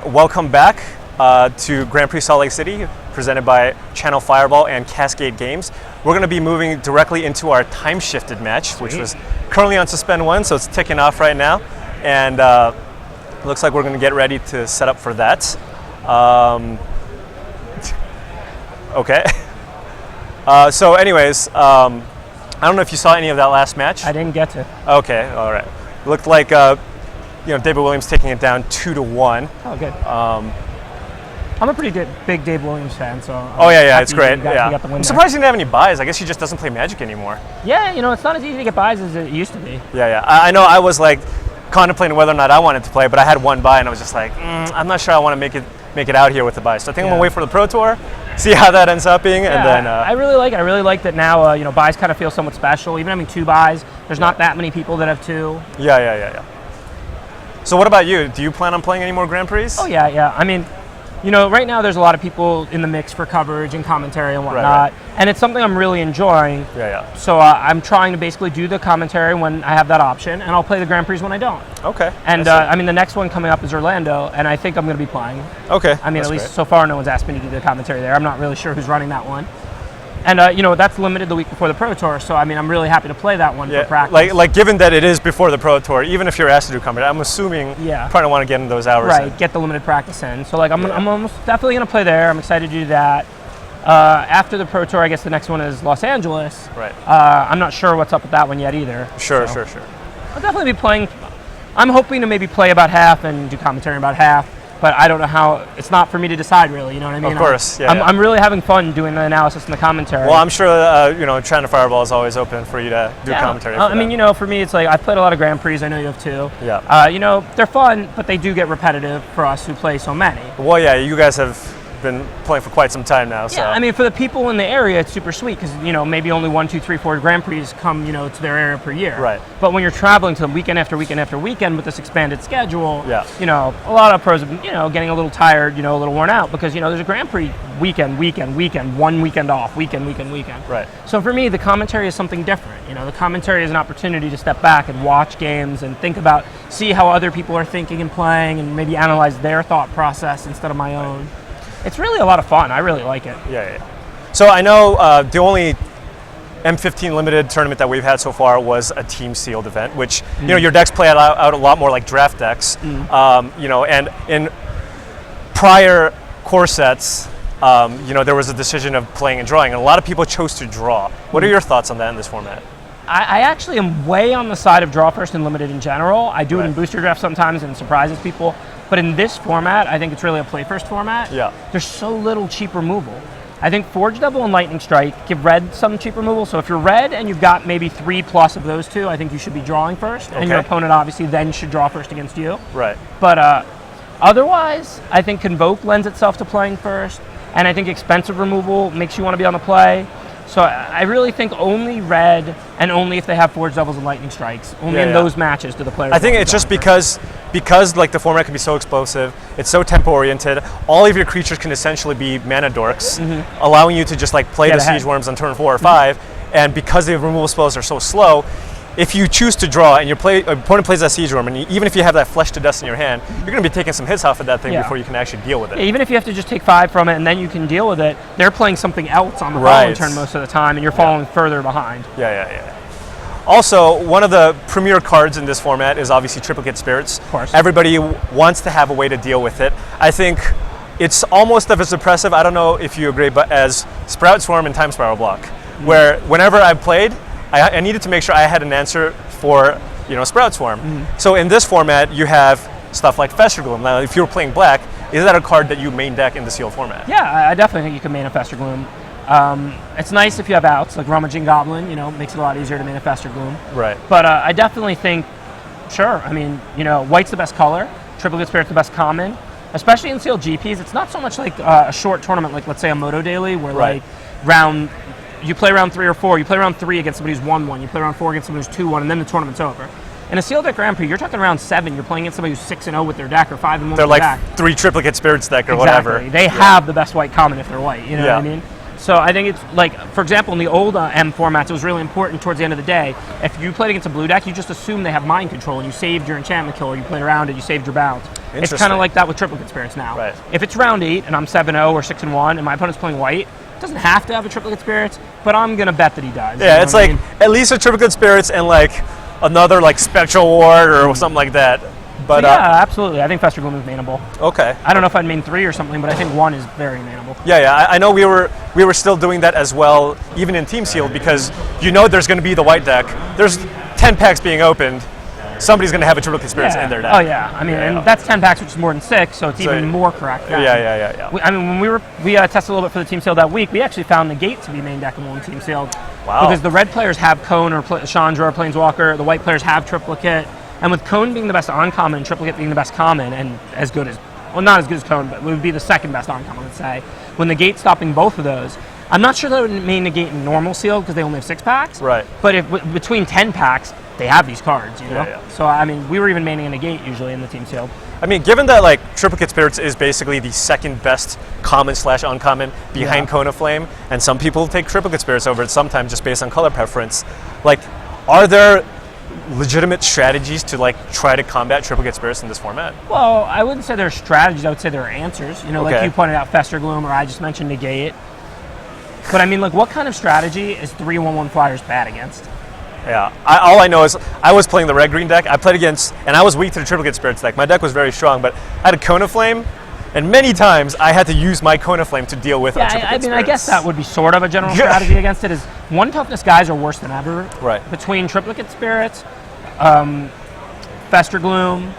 Welcome back to Grand Prix Salt Lake City, presented by Channel Fireball and Cascade Games. We're going to be moving directly into our time-shifted match, which was currently on Suspend 1, so it's ticking off right now. And it looks like we're going to get ready to set up for that. Okay. So anyways, I don't know if you saw any of that last match. I didn't get to. Okay, all right. Looked like David Williams taking it down 2-1. Oh, good. I'm a pretty big Dave Williams fan, so. It's great. He got the win I'm surprised he didn't have any buys. I guess he just doesn't play Magic anymore. Yeah, it's not as easy to get buys as it used to be. Yeah. I know. I was like, contemplating whether or not I wanted to play, but I had one buy, and I was just like, I'm not sure I want to make it out here with the buy. So I think I'm gonna wait for the Pro Tour, see how that ends up being, and then. I really like it. I really like that now. Buys kind of feel somewhat special. Even having 2 buys, there's not that many people that have 2. Yeah. So what about you? Do you plan on playing any more Grand Prix? Oh yeah. I mean, right now there's a lot of people in the mix for coverage and commentary and whatnot, and it's something I'm really enjoying. Yeah. So I'm trying to basically do the commentary when I have that option, and I'll play the Grand Prix when I don't. Okay. And the next one coming up is Orlando, and I think I'm going to be playing. Okay. I mean, That's at least great. so far, no one's asked me to do the commentary there. I'm not really sure who's running that one. And, that's limited the week before the Pro Tour, so, I mean, I'm really happy to play that one for practice. Like given that it is before the Pro Tour, even if you're asked to do commentary, I'm assuming you probably want to get in those hours. Right, get the limited practice in. So, I'm almost definitely going to play there. I'm excited to do that. After the Pro Tour, I guess the next one is Los Angeles. Right. I'm not sure what's up with that one yet either. Sure. I'll definitely be playing. I'm hoping to maybe play about half and do commentary about half. But I don't know how. It's not for me to decide, really. You know what I mean? Of course, I'm really having fun doing the analysis and the commentary. Well, I'm sure China Fireball is always open for you to do commentary. For me, it's like I've played a lot of Grand Prix. I know you have too. Yeah. They're fun, but they do get repetitive for us who play so many. Well, yeah, you guys have been playing for quite some time now. So. Yeah, I mean, for the people in the area, it's super sweet because maybe only 1, 2, 3, 4 Grand Prix come to their area per year. Right. But when you're traveling to weekend after weekend after weekend with this expanded schedule, yeah. A lot of pros are getting a little tired, a little worn out because there's a Grand Prix weekend, 1 weekend off, weekend. Right. So for me, the commentary is something different. The commentary is an opportunity to step back and watch games and see how other people are thinking and playing, and maybe analyze their thought process instead of my own. It's really a lot of fun. I really like it. Yeah. So I know the only M15 limited tournament that we've had so far was a team sealed event, which your decks play out a lot more like draft decks. And in prior core sets, there was a decision of playing and drawing, and a lot of people chose to draw. What are your thoughts on that in this format? I actually am way on the side of draw first and limited in general. I do it in booster draft sometimes and it surprises people. But in this format, I think it's really a play first format. Yeah. There's so little cheap removal. I think Forge Devil and Lightning Strike give red some cheap removal. So if you're red and you've got maybe 3+ of those 2, I think you should be drawing first. And your opponent obviously then should draw first against you. Right. But otherwise, I think Convoke lends itself to playing first. And I think expensive removal makes you want to be on the play. So I really think only red, and only if they have Forge Devils and Lightning Strikes. Only in those matches do the players. I think it's just because like the format can be so explosive, it's so tempo oriented. All of your creatures can essentially be mana dorks, allowing you to just like play the Siege Worms on turn 4 or 5. And because the removal spells are so slow, if you choose to draw and your opponent plays that Siege Worm, and even if you have that Flesh to Dust in your hand, you're going to be taking some hits off of that thing before you can actually deal with it. Yeah, even if you have to just take 5 from it and then you can deal with it, they're playing something else on the following turn most of the time, and you're falling further behind. Yeah. Also, one of the premier cards in this format is obviously Triplicate Spirits. Of course. Everybody wants to have a way to deal with it. I think it's almost as impressive, I don't know if you agree, but as Sprout Swarm and Time Spiral Block, where whenever I played, I needed to make sure I had an answer for Sprout Swarm. So in this format, you have stuff like Fester Gloom. Now, if you're playing black, is that a card that you main deck in the sealed format? Yeah, I definitely think you can main a Fester Gloom. It's nice if you have outs, like Rummaging Goblin, makes it a lot easier to main a Fester Gloom. Right. But I definitely think, sure, I mean, white's the best color, Triplicate Spirit's the best common, especially in sealed GPs. It's not so much like a short tournament, like let's say a Moto Daily, where you play round 3 or 4, you play round 3 against somebody who's 1-1, you play round 4 against somebody who's 2-1, and then the tournament's over. In a sealed deck Grand Prix, you're talking round 7, you're playing against somebody who's 6-0 with their deck, or 5-1 with their deck. They're like 3 Triplicate Spirits deck or exactly. whatever. They have the best white common if they're white, you know what I mean? So I think it's like, for example, in the old M formats, it was really important towards the end of the day. If you played against a blue deck, you just assume they have mind control, and you saved your enchantment kill, or you played around it, you saved your bounce. It's kind of like that with Triplicate Spirits now. Right. If it's round 8 and I'm 7-0 or 6-1, and my opponent's playing white, it doesn't have to have a Triplicate Spirits, but I'm gonna bet that he does. Yeah, it's like at least a Triplicate Spirits and like another like Spectral Ward or something like that. But yeah, absolutely. I think Fester Gloom is mainable. Okay. I don't know if I'd main 3 or something, but I think 1 is very mainable. Yeah. I know we were still doing that as well, even in Team Sealed, because there's going to be the white deck. There's 10 packs being opened. Somebody's going to have a Triplicate Spirits in their deck. Oh yeah. I mean, and that's 10 packs, which is more than 6, so it's even more correct. Yeah. I mean, when we tested a little bit for the Team Sealed that week, we actually found Negate to be main deckable in Team Sealed. Wow. Because the red players have Cone or Chandra or Planeswalker. The white players have Triplicate. And with Cone being the best uncommon and Triplicate being the best common and as good as, well, not as good as Cone, but would be the second best uncommon, let's say, when negate stopping both of those, I'm not sure that would may negate in normal sealed because they only have 6 packs. Right. But if between 10 packs, they have these cards, you know? Yeah. So, I mean, we were even maining a negate usually in the team sealed. I mean, given that like Triplicate Spirits is basically the second best common / uncommon behind Cone of Flame, and some people take Triplicate Spirits over it sometimes just based on color preference, like, are there legitimate strategies to like try to combat Triplicate Spirits in this format? Well, I wouldn't say there are strategies, I would say there are answers. You know, like you pointed out Fester Gloom, or I just mentioned negate. But I mean, like, what kind of strategy is 3/1/1 flyers bad against? Yeah, all I know is I was playing the red-green deck. I played against, and I was weak to the Triplicate Spirits deck. My deck was very strong, but I had a Cone of Flame, and many times I had to use my Cone of Flame to deal with Triplicate Spirits. I guess that would be sort of a general strategy against it, is 1 toughness guys are worse than ever. Right. Between Triplicate Spirits, Fester Gloom,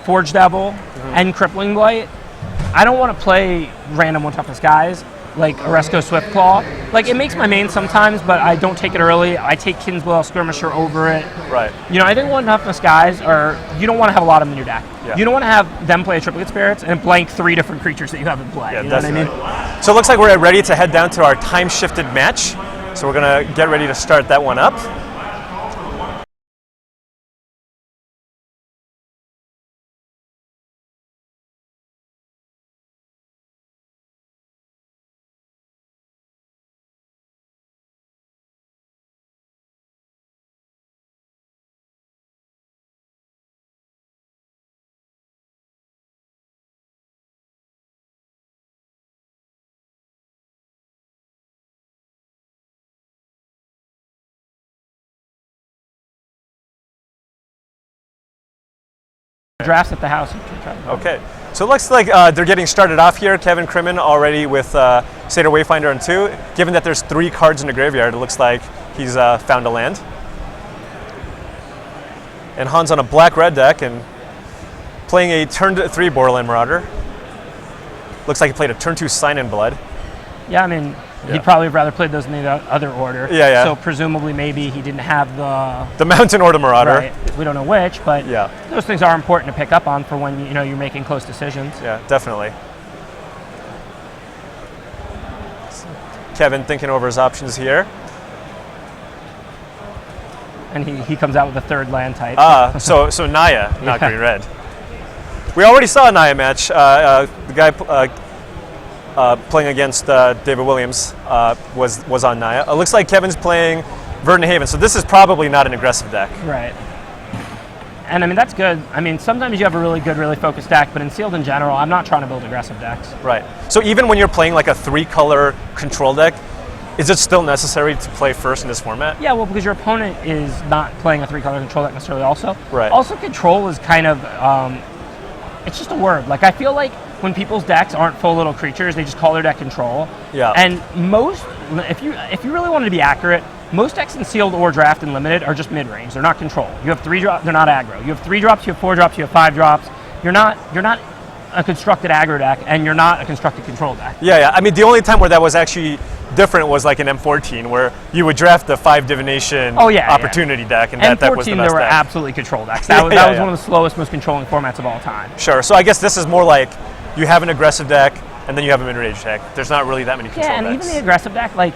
Forge Devil, and Crippling Blight, I don't want to play random 1 toughness guys like Oresco Swiftclaw. Like, it makes my main sometimes, but I don't take it early. I take Kinswell Skirmisher over it. Right. You know, I think 1 toughness guys are, you don't want to have a lot of them in your deck. Yeah. You don't want to have them play Triplicate Spirits and blank 3 different creatures that you have in play. Yeah, you know what I mean? So it looks like we're ready to head down to our time-shifted match. So we're gonna get ready to start that one up. Drafts at the house. Okay, so it looks like they're getting started off here. Kevin Crimmin already with Satyr Wayfinder on 2. Given that there's 3 cards in the graveyard, it looks like he's found a land. And Han's on a black-red deck and playing a turn 3 Borderland Marauder. Looks like he played a turn 2 Sign in Blood. Yeah, I mean, he'd probably have rather played those in the other order. Yeah. So presumably maybe he didn't have the Mountain or the Marauder. Right. We don't know which, but those things are important to pick up on for when you're making close decisions. Yeah, definitely. Kevin thinking over his options here. And he comes out with a 3rd land type. So Naya, not green red. We already saw a Naya match. The guy playing against David Williams was on Naya. It looks like Kevin's playing Verdant Haven, so this is probably not an aggressive deck. Right. And I mean, that's good. I mean, sometimes you have a really good, really focused deck, but in sealed in general, I'm not trying to build aggressive decks. Right. So even when you're playing like a 3-color control deck, is it still necessary to play first in this format? Yeah, well, because your opponent is not playing a 3-color control deck necessarily also. Right. Also, control is kind of, it's just a word. Like, I feel like when people's decks aren't full little creatures, they just call their deck control. Yeah. And most, if you really wanted to be accurate, most decks in sealed or draft and limited are just mid-range. They're not control. You have 3 drops, they're not aggro. You have 3 drops, you have 4 drops, you have 5 drops. You're not a constructed aggro deck, and you're not a constructed control deck. Yeah. I mean, the only time where that was actually different was like in M14, where you would draft the 5 divination opportunity deck, and that deck was the best there were deck. Absolutely control decks. That was one of the slowest, most controlling formats of all time. Sure. So I guess this is more like you have an aggressive deck, and then you have a mid-range deck. There's not really that many control decks. Yeah, and even the aggressive deck, like,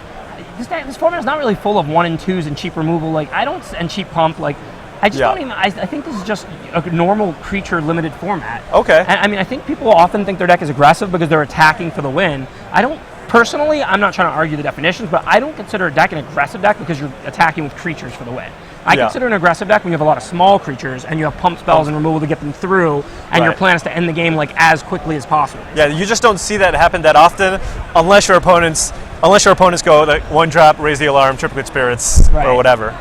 this format is not really full of 1 and 2s and cheap removal. Like, and cheap pump. Like, I just don't even. I think this is just a normal creature limited format. Okay. And I mean, I think people often think their deck is aggressive because they're attacking for the win. I don't. Personally, I'm not trying to argue the definitions, but I don't consider a deck an aggressive deck because you're attacking with creatures for the win. I consider an aggressive deck when you have a lot of small creatures and you have pump spells and removal to get them through, and your plan is to end the game like as quickly as possible. Yeah, you just don't see that happen that often, unless your opponents go like 1 drop, raise the alarm, Triplicate Spirits, or whatever.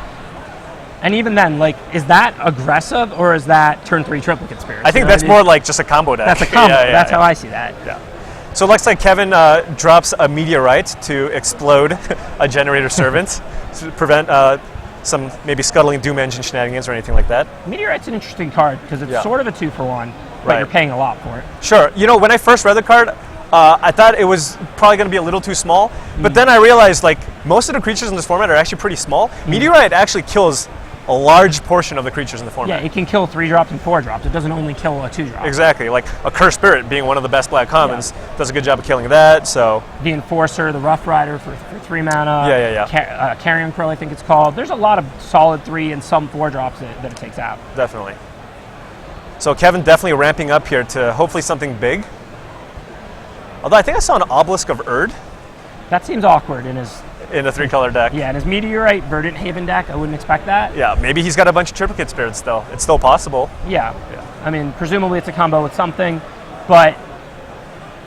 And even then, like, is that aggressive or is that turn 3 Triplicate Spirits? I think that's more like just a combo deck. That's a combo. That's how I see that. Yeah. So it looks like Kevin drops a Meteorite to explode a Generator Servant to prevent some maybe scuttling Doom Engine shenanigans or anything like that. Meteorite's an interesting card because it's sort of a 2-for-1, but you're paying a lot for it. Sure. You know, when I first read the card, I thought it was probably going to be a little too small, but then I realized like most of the creatures in this format are actually pretty small. Meteorite actually kills a large portion of the creatures in the format. Yeah, it can kill 3 drops and 4 drops. It doesn't only kill a 2 drop. Exactly, like a Cursed Spirit being one of the best black commons does a good job of killing that. So the Enforcer, the Rough Rider for 3 mana. Carrion Crow, I think it's called. There's a lot of solid 3 and some 4 drops that it takes out. Definitely. So Kevin definitely ramping up here to hopefully something big. Although I think I saw an Obelisk of Erd That seems awkward in his... in a 3-color deck. Yeah, in his Meteorite Verdant Haven deck, I wouldn't expect that. Yeah, maybe he's got a bunch of Triplicate Spirits still. It's still possible. Yeah. I mean, presumably it's a combo with something, but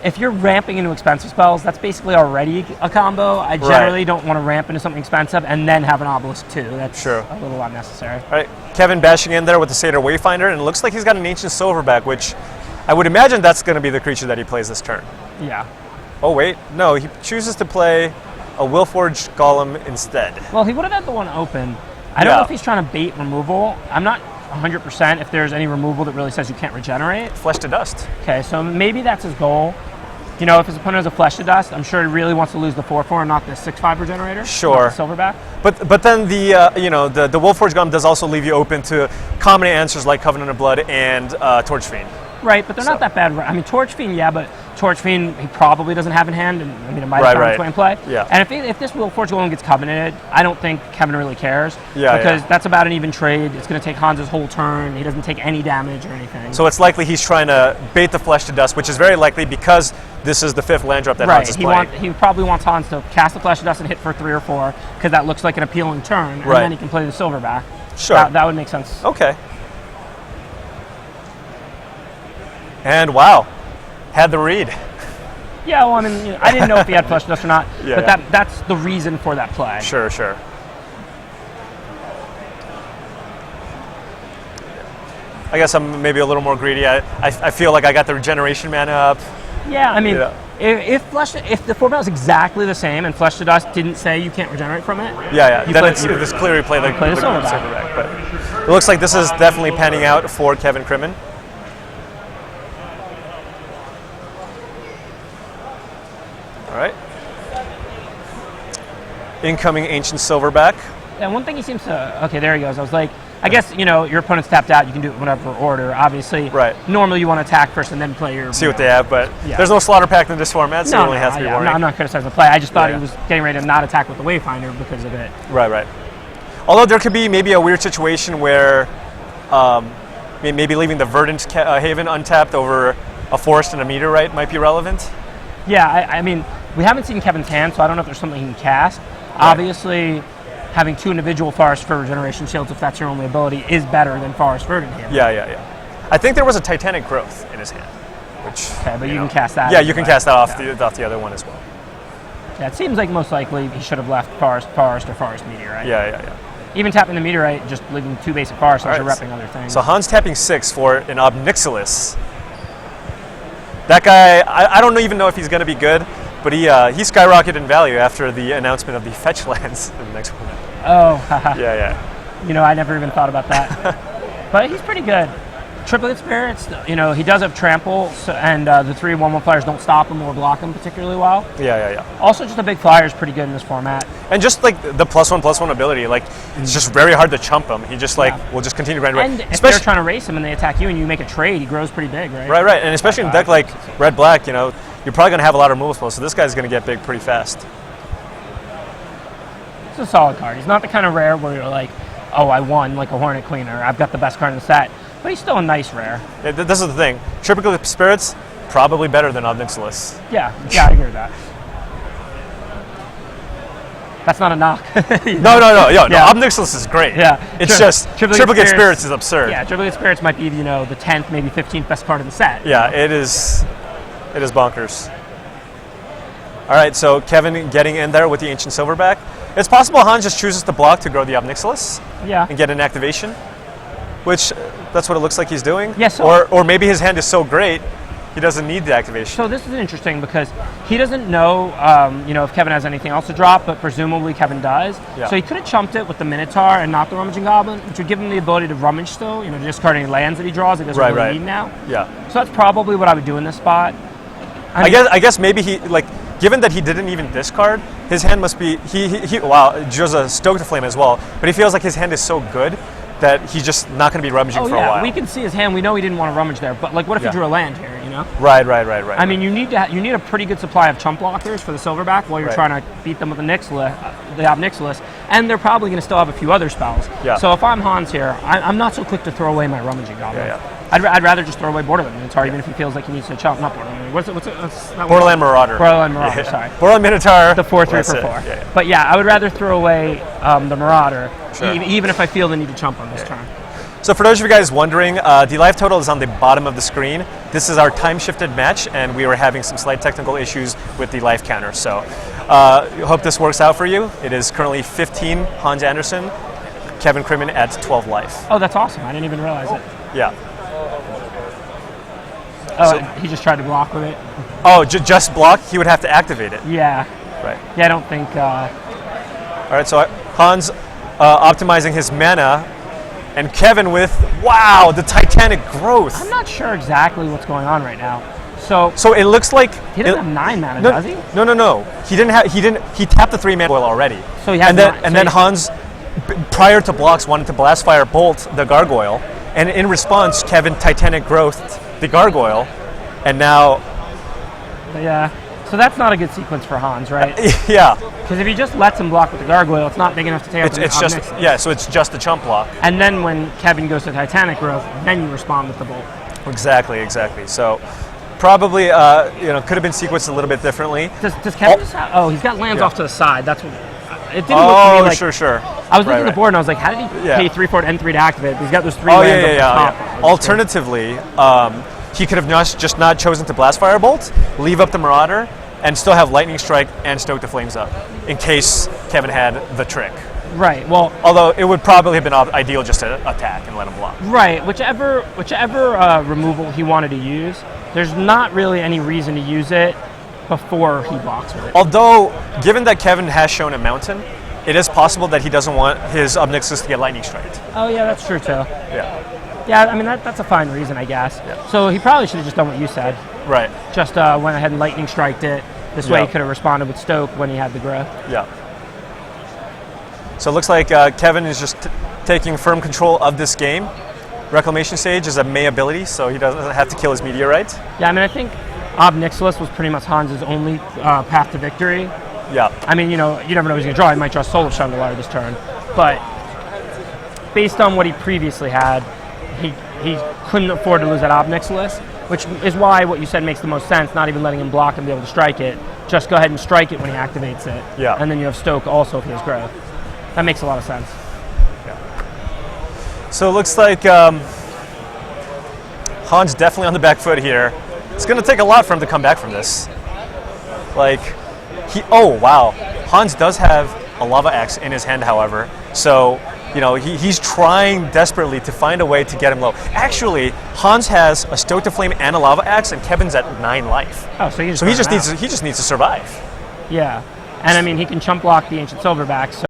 if you're ramping into expensive spells, that's basically already a combo. I generally don't want to ramp into something expensive and then have an Obelisk too. That's a little unnecessary. All right, Kevin bashing in there with the Satyr Wayfinder, and it looks like he's got an Ancient Silverback, which I would imagine that's going to be the creature that he plays this turn. Yeah. Oh wait, no, he chooses to play a Willforged Golem instead. Well, he would have had the one open. I don't know if he's trying to bait removal. I'm not 100% if there's any removal that really says you can't regenerate. Flesh to Dust. Okay, so maybe that's his goal. You know, if his opponent has a Flesh to Dust, I'm sure he really wants to lose the 4/4 and not the 6/5 regenerator. Sure. Not the Silverback. But then the the Willforged Golem does also leave you open to common answers like Covenant of Blood and Torch Fiend. Right, but they're not that bad. I mean, Torch Fiend, yeah, but Torch Fiend he probably doesn't have in hand, and I mean, it might have found its way in play. Yeah. And if this Willforged Golem gets covenanted, I don't think Kevin really cares. Yeah, because that's about an even trade. It's going to take Hans's whole turn. He doesn't take any damage or anything. So it's likely he's trying to bait the Flesh to Dust, which is very likely because this is the 5th land drop that Hans is playing. He probably wants Hans to cast the Flesh to Dust and hit for 3 or 4, because that looks like an appealing turn, and then he can play the Silverback. Sure. That would make sense. Okay. And wow, had the read. Yeah, well, I mean, I didn't know if he had Flesh to Dust or not, but that's the reason for that play. Sure. I guess I'm maybe a little more greedy. I feel like I got the regeneration mana up. Yeah, I mean, if the format was exactly the same and Flesh to Dust didn't say you can't regenerate from it, then it's clearly play the Silverback. But it looks like this is definitely panning out for Kevin Crimmin. All right. Incoming Ancient Silverback. Yeah, one thing he seems to... Okay, there he goes. I was like, I guess, you know, your opponent's tapped out. You can do it whatever order, obviously. Right. Normally you want to attack first and then play your... See what they have, but there's no Slaughter Pact in this format, so it really has to be worrying. I'm not criticizing the play. I just thought he was getting ready to not attack with the Wayfinder because of it. Right. Although there could be maybe a weird situation where maybe leaving the Verdant Haven untapped over a Forest and a Meteorite might be relevant. Yeah, I mean, we haven't seen Kevin's hand, so I don't know if there's something he can cast. Obviously, having 2 individual Forest for Regeneration Shields, if that's your only ability, is better than Forest Verdant Haven. Yeah. I think there was a Titanic Growth in his hand, which... Okay, but you can cast that. Yeah, you can cast that off the other one as well. Yeah, it seems like most likely he should have left Forest or Forest Meteorite. Yeah. Even tapping the Meteorite, just leaving 2 basic Forests, you're repping other things. So Hans tapping 6 for an Obnixilis. That guy, I don't even know if he's going to be good, but he skyrocketed in value after the announcement of the fetch lands in the next one. Oh, Yeah. You know, I never even thought about that. But he's pretty good. Triplicate Spirits, you know, he does have Trample, and the 3/1/1 flyers don't stop him or block him particularly well. Yeah. Also, just a big flyer is pretty good in this format. And just like the +1/+1 ability, like it's just very hard to chump him. He just will just continue to grind away. And if they're trying to race him and they attack you and you make a trade, he grows pretty big, right? Right. And especially in a deck like Red-Black, you know, you're probably going to have a lot of removal spells, so this guy's going to get big pretty fast. It's a solid card. He's not the kind of rare where you're like, oh, I won like a Hornet Queen, or I've got the best card in the set. But he's still a nice rare. Yeah, this is the thing. Triplicate Spirits, probably better than Obnixilis. Yeah, I agree with that. That's not a knock. No. Obnixilis is great. Yeah. It's just Triplicate Spirits is absurd. Yeah, Triplicate Spirits might be, you know, the 10th, maybe 15th best card in the set. Yeah, it is bonkers. All right, so Kevin getting in there with the Ancient Silverback. It's possible Han just chooses to block to grow the Obnixilis. Yeah. And get an activation, which that's what it looks like he's doing. Yes. Or maybe his hand is so great he doesn't need the activation. So this is interesting because he doesn't know, you know, if Kevin has anything else to drop, but presumably Kevin does. Yeah. So he could have chumped it with the Minotaur and not the Rummaging Goblin, which would give him the ability to rummage still, you know, discard any lands that he draws he doesn't really need now. Yeah. So that's probably what I would do in this spot. I guess maybe he given that he didn't even discard, his hand must be, he wow, just a Stoke to Flame as well, but he feels like his hand is so good that he's just not going to be rummaging for a while. We can see his hand. We know he didn't want to rummage there, but like, what if he drew a land here? You know? Right. I mean, you need a pretty good supply of chump blockers for the silverback while you're trying to beat them with the Ob Nixilis, and they're probably going to still have a few other spells. Yeah. So if I'm Hans here, I'm not so quick to throw away my rummaging goblin. Yeah. I'd rather just throw away Borderland Minotaur, even if he feels like he needs to chump. Not Borderland. What's that Borderland Marauder. Borderland Marauder. Sorry. Borderland Minotaur. The 4/3 for 4. Yeah. But yeah, I would rather throw away the Marauder, Sure. even if I feel the need to chump on this turn. So for those of you guys wondering, the live total is on the bottom of the screen. This is our time-shifted match, and we were having some slight technical issues with the life counter. So hope this works out for you. It is currently 15 Hans Andersen, Kevin Crimmon at 12 life. Oh, that's awesome. I didn't even realize it. Yeah. Oh, So- he just tried to block with it? Oh, just block? He would have to activate it. Yeah. Right. Yeah, I don't think... All right, so Hans optimizing his mana, and Kevin with, wow, the Titanic Growth. I'm not sure exactly what's going on right now. So it looks like he doesn't have 9 mana, no, does he? No. He tapped the 3-mana foil already. So he has then Hans, prior to blocks, wanted to Blast Fire Bolt the Gargoyle, and in response, Kevin Titanic Growth the Gargoyle, and now... Yeah. So that's not a good sequence for Hans, right? Yeah. Because if he just lets him block with the Gargoyle, it's not big enough to take out the It's just, Ob Nixilis. yeah, so it's just the chump block. And then when Kevin goes to Titanic Growth, then you respond with the Bolt. Exactly. So probably, could have been sequenced a little bit differently. Does Kevin just have... Oh, he's got lands off to the side. That's what... It didn't look to me like... Sure. I was looking at the board and I was like, how did he pay 3 for and 3 to activate? He's got those 3 lands up the top. Alternatively, he could have just not chosen to Blast Fire Bolt, leave up the Marauder, and still have Lightning Strike and Stoke the Flames up, in case Kevin had the trick. Right, well... Although it would probably have been ideal just to attack and let him block. Right, whichever removal he wanted to use, there's not really any reason to use it before he blocks with it. Although, given that Kevin has shown a Mountain, it is possible that he doesn't want his Ob Nixilis to get Lightning Striked. Oh yeah, that's true too. Yeah, I mean, that's a fine reason, I guess. Yeah. So he probably should have just done what you said. Right. Just went ahead and Lightning Striked it. This way he could have responded with Stoke when he had the growth. Yeah. So it looks like Kevin is just taking firm control of this game. Reclamation Sage is a May ability, so he doesn't have to kill his Meteorite. Yeah, I mean, I think Ob Nixilis was pretty much Hans' only path to victory. Yeah. I mean, you never know what he's going to draw. He might draw Soul of Chandelier this turn. But based on what he previously had, he couldn't afford to lose that Ob Nixilis, which is why what you said makes the most sense, not even letting him block and be able to strike it. Just go ahead and strike it when he activates it. Yeah. And then you have Stoke also if he has growth. That makes a lot of sense. Yeah. So it looks like Hans definitely on the back foot here. It's going to take a lot for him to come back from this. Oh wow, Hans does have a Lava Axe in his hand, however. So, he's trying desperately to find a way to get him low. Actually, Hans has a Stoke to Flame and a Lava Axe, and Kevin's at 9 life. Oh, so he just needs to survive. Yeah, and I mean he can chump block the Ancient Silverback. So